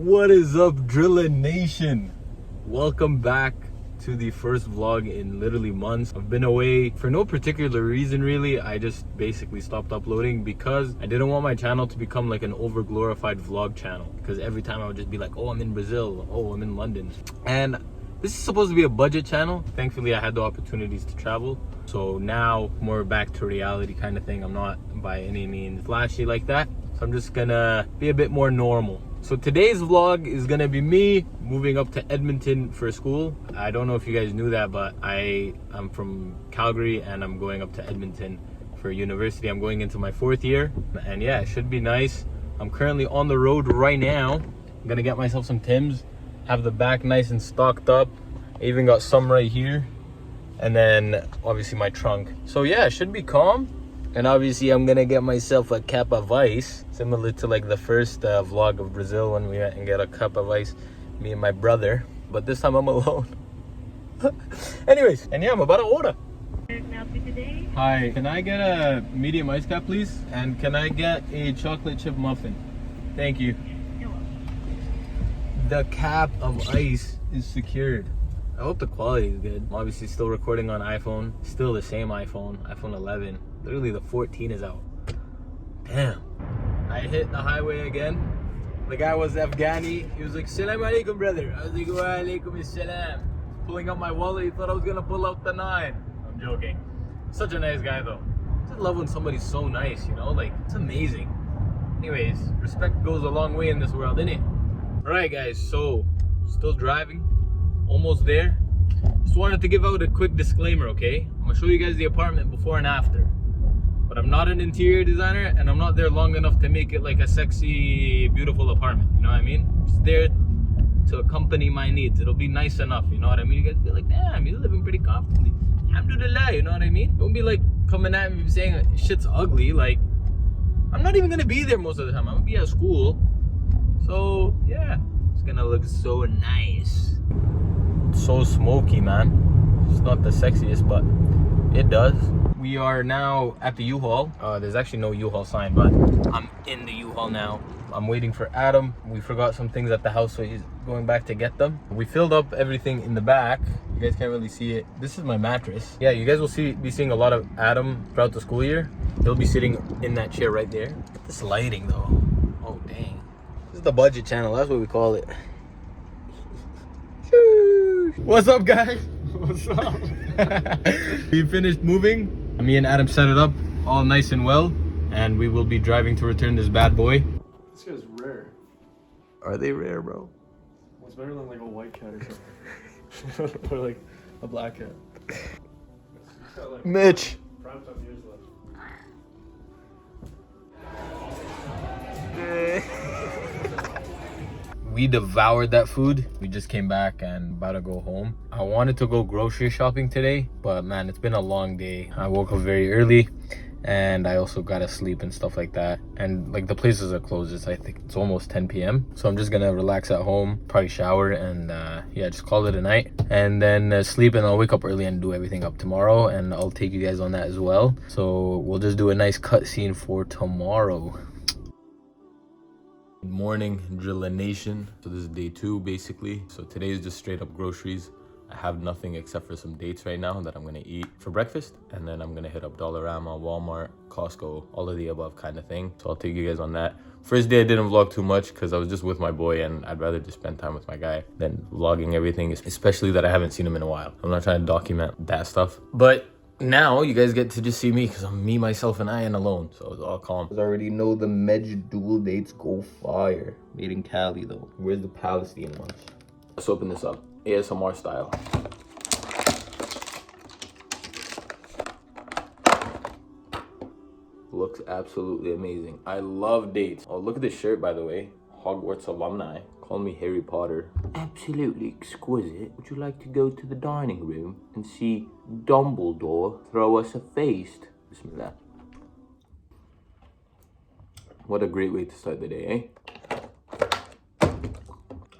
What is up, Drillin' Nation? Welcome back to the first vlog in literally months. I've been away for no particular reason really. I just basically stopped uploading because I didn't want my channel to become like an over glorified vlog channel, because every time I would just be like, oh, I'm in Brazil, oh, I'm in London. And this is supposed to be a budget channel. Thankfully I had the opportunities to travel, so now more back to reality kind of thing. I'm not by any means flashy like that, so I'm just gonna be a bit more normal. So today's vlog is gonna be me moving up to Edmonton for school. I don't know if you guys knew that, but I'm from Calgary and I'm going up to Edmonton for university. I'm going into my 4th year, and yeah, it should be nice. I'm currently on the road right now. I'm gonna get myself some Timbs, have the back nice and stocked up. I even got some right here, and then obviously my trunk. So yeah, it should be calm. And obviously I'm gonna get myself a cup of ice, similar to like the first vlog of Brazil when we went and get a cup of ice, me and my brother, but this time I'm alone. Anyways, and yeah, I'm about to order. Hi, can I get a medium ice cap please? And can I get a chocolate chip muffin? Thank you. The cap of ice is secured. I hope the quality is good. I'm obviously still recording on iPhone, still the same iPhone 11. Literally the 14 is out. Damn. I hit the highway again. The guy was Afghani. He was like, Salam alaikum, brother. I was like, wa alaikum assalam. Pulling up my wallet, he thought I was gonna pull out the 9. I'm joking. Such a nice guy though. I just love when somebody's so nice, you know? Like, it's amazing. Anyways, respect goes a long way in this world, innit? Alright guys, so still driving. Almost there. Just wanted to give out a quick disclaimer, okay? I'm gonna show you guys the apartment before and after. But I'm not an interior designer, and I'm not there long enough to make it like a sexy, beautiful apartment. You know what I mean? I'm just there to accompany my needs. It'll be nice enough, you know what I mean? You guys be like, damn, you're living pretty comfortably. Alhamdulillah, you know what I mean? Don't be like coming at me saying shit's ugly. Like, I'm not even gonna be there most of the time. I'm gonna be at school. So, yeah, it's gonna look so nice. It's so smoky, man. It's not the sexiest, but it does. We are now at the U-Haul. There's actually no U-Haul sign, but I'm in the U-Haul now. I'm waiting for Adam. We forgot some things at the house, so he's going back to get them. We filled up everything in the back. You guys can't really see it. This is my mattress. Yeah, you guys will be seeing a lot of Adam throughout the school year. He'll be sitting in that chair right there. This lighting though. Oh dang. This is the budget channel, that's what we call it. What's up guys? What's up? We finished moving. Me and Adam set it up all nice and well, and we will be driving to return this bad boy. This guy's rare. Are they rare, bro? Well, it's better than like a white cat or something. Or like a black cat. He's got, like, Mitch! prime time years left. We devoured that food. We just came back and about to go home. I wanted to go grocery shopping today, but man, it's been a long day. I woke up very early, and I also gotta sleep and stuff like that. And like the places are closed. I think it's almost 10 p.m. So I'm just gonna relax at home, probably shower, and yeah, just call it a night. And then sleep, and I'll wake up early and do everything up tomorrow. And I'll take you guys on that as well. So we'll just do a nice cutscene for tomorrow. Good morning, Drillin' Nation. So this is day 2 basically. So today is just straight up groceries. I have nothing except for some dates right now that I'm gonna eat for breakfast, and then I'm gonna hit up Dollarama, Walmart, Costco, all of the above kind of thing. So I'll take you guys on that. First day I didn't vlog too much because I was just with my boy, and I'd rather just spend time with my guy than vlogging everything, especially that I haven't seen him in a while. I'm not trying to document that stuff, but now you guys get to just see me because I'm me, myself, and I, and alone, so it's all calm. I already know the Medj dual dates go fire. Made in Cali though. Where's the Palestine ones? Let's open this up, ASMR style. Looks absolutely amazing. I love dates. Oh, look at this shirt, by the way. Hogwarts alumni. Call me Harry Potter. Absolutely exquisite. Would you like to go to the dining room and see Dumbledore throw us a feast? Bismillah. What a great way to start the day, eh?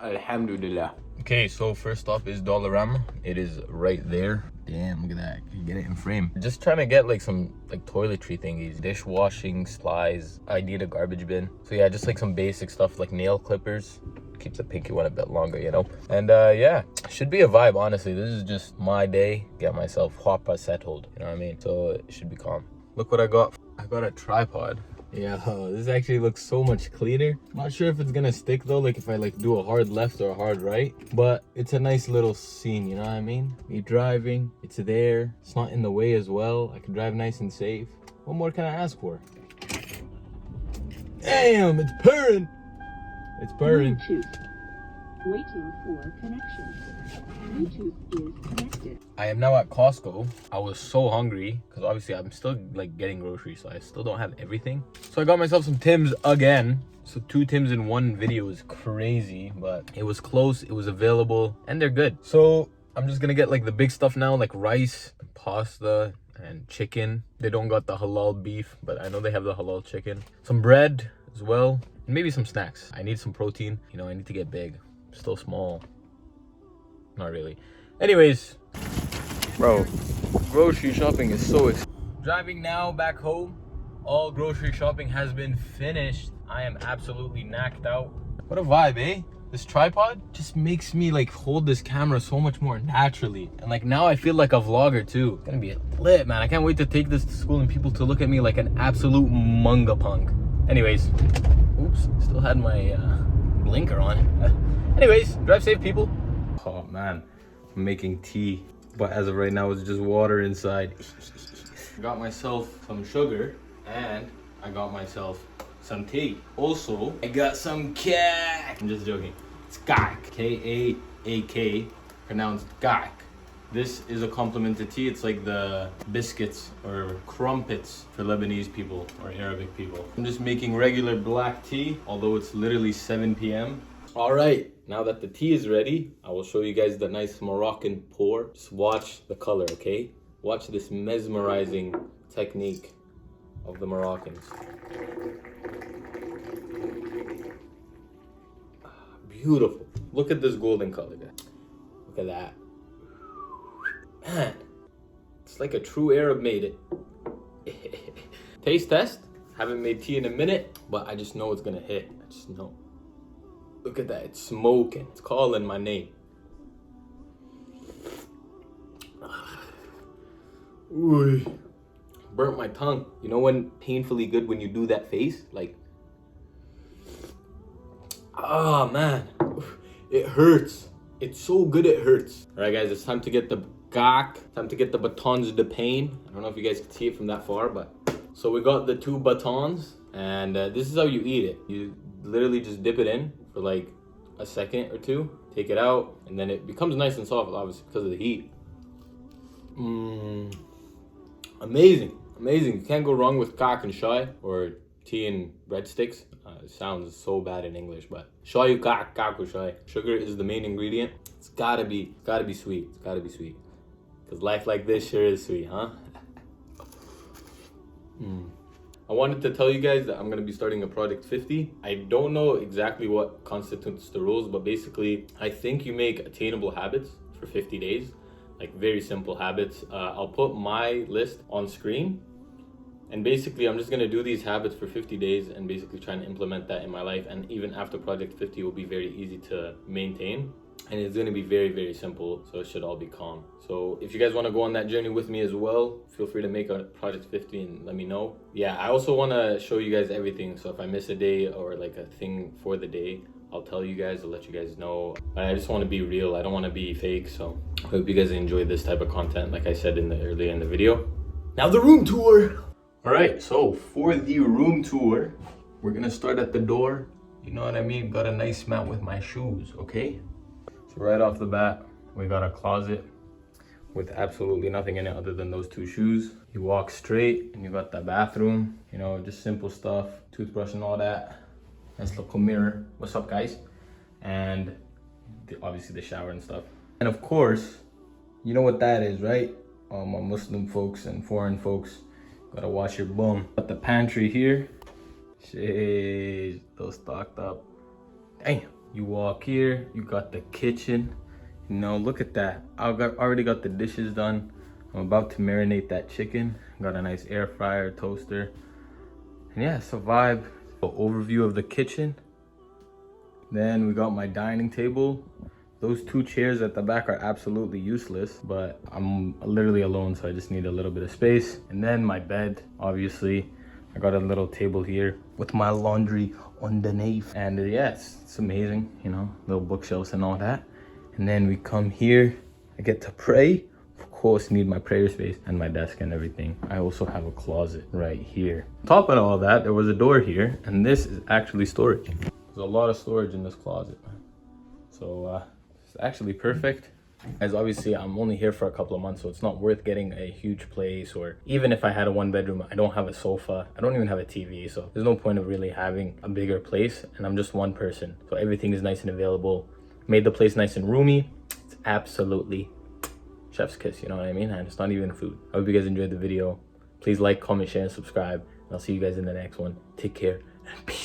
Alhamdulillah. Okay, so first up is Dollarama. It is right there. Damn, look at that. Can you get it in frame? Just trying to get like some like toiletry thingies, dishwashing supplies. I need a garbage bin. So yeah, just like some basic stuff like nail clippers. keeps the pinky one a bit longer, you know. And yeah, should be a vibe, honestly. This is just my day. Get myself hoppa settled, you know what I mean? So it should be calm. Look what I got. I got a tripod. Yeah, this actually looks so much cleaner. Not sure if it's gonna stick though, like if I like do a hard left or a hard right, but it's a nice little scene, you know what I mean? Me driving, it's there, it's not in the way as well. I can drive nice and safe. What more can I ask for? Damn, it's purring. It's purring. Bluetooth. Waiting for connection. Bluetooth is connected. I am now at Costco. I was so hungry because obviously I'm still like getting groceries, so I still don't have everything. So I got myself some Tims again. So 2 Tims in one video is crazy, but it was close, it was available, and they're good. So I'm just gonna get like the big stuff now, like rice, pasta, and chicken. They don't got the halal beef, but I know they have the halal chicken. Some bread as well, and maybe some snacks. I need some protein. You know, I need to get big. I'm still small. Not really. Anyways, bro, grocery shopping is so expensive. Driving now back home. All grocery shopping has been finished. I am absolutely knocked out. What a vibe, eh? This tripod just makes me like hold this camera so much more naturally. And like now I feel like a vlogger too. It's gonna be lit, man. I can't wait to take this to school and people to look at me like an absolute munga punk. Anyways, oops, still had my blinker on. Anyways, drive safe, people. Oh man, I'm making tea, but as of right now it's just water inside. Got myself some sugar and I got myself some tea. Also, I got some kak. I'm just joking. It's kak. K-A-A-K, pronounced kak. This is a compliment to tea. It's like the biscuits or crumpets for Lebanese people or Arabic people. I'm just making regular black tea, although it's literally 7 p.m. All right, now that the tea is ready, I will show you guys the nice Moroccan pour. Just watch the color, okay? Watch this mesmerizing technique of the Moroccans. Beautiful. Look at this golden color, guys. Look at that. Man, it's like a true Arab made it. Taste test. Haven't made tea in a minute, but I just know it's gonna hit. I just know. Look at that, it's smoking. It's calling my name. Ooh, burnt my tongue. You know when painfully good when you do that face? Like, ah, man, it hurts. It's so good it hurts. All right, guys, it's time to get the gak. Time to get the batons de pain. I don't know if you guys can see it from that far, but so we got the 2 batons, and this is how you eat it. You literally just dip it in for like a second or two, take it out, and then it becomes nice and soft, obviously because of the heat. Amazing, amazing. You can't go wrong with kak and shai, or tea and breadsticks. It sounds so bad in English, but shai kak, kak or shai. Sugar is the main ingredient. It's gotta be sweet. It's gotta be sweet, because life like this sure is sweet, huh? I wanted to tell you guys that I'm going to be starting a Project 50. I don't know exactly what constitutes the rules, but basically I think you make attainable habits for 50 days, like very simple habits. I'll put my list on screen, and basically I'm just going to do these habits for 50 days and basically try and implement that in my life. And even after Project 50, it will be very easy to maintain. And it's going to be very, very simple, so it should all be calm. So if you guys want to go on that journey with me as well, feel free to make a Project 50 and let me know. Yeah, I also want to show you guys everything. So if I miss a day or like a thing for the day, I'll tell you guys, I'll let you guys know. But I just want to be real. I don't want to be fake. So I hope you guys enjoy this type of content, like I said earlier in the video. Now the room tour. All right, so for the room tour, we're going to start at the door. You know what I mean? Got a nice mat with my shoes, okay? So right off the bat, we got a closet with absolutely nothing in it other than those 2 shoes. You walk straight and you got the bathroom, you know, just simple stuff, toothbrush and all that. Nice little mirror. What's up, guys? And obviously the shower and stuff. And of course, you know what that is, right? My Muslim folks and foreign folks, gotta wash your bum. Got the pantry here. Shit, those stocked up. Damn. You walk here, you got the kitchen. You know, look at that. Already got the dishes done. I'm about to marinate that chicken. Got a nice air fryer, toaster. And yeah, it's a vibe. An overview of the kitchen. Then we got my dining table. Those 2 chairs at the back are absolutely useless, but I'm literally alone, so I just need a little bit of space. And then my bed, obviously. I got a little table here with my laundry underneath. And yes, it's amazing, you know, little bookshelves and all that. And then we come here, I get to pray. Of course, need my prayer space and my desk and everything. I also have a closet right here. On top of all that, there was a door here, and this is actually storage. There's a lot of storage in this closet. So it's actually perfect. As obviously I'm only here for a couple of months, so it's not worth getting a huge place, or even if I had a 1-bedroom, I don't have a sofa, I don't even have a TV, so there's no point of really having a bigger place, and I'm just one person, so everything is nice and available. Made the place nice and roomy. It's absolutely chef's kiss, you know what I mean? And it's not even food. I hope you guys enjoyed the video. Please like, comment, share, and subscribe, and I'll see you guys in the next one. Take care and peace.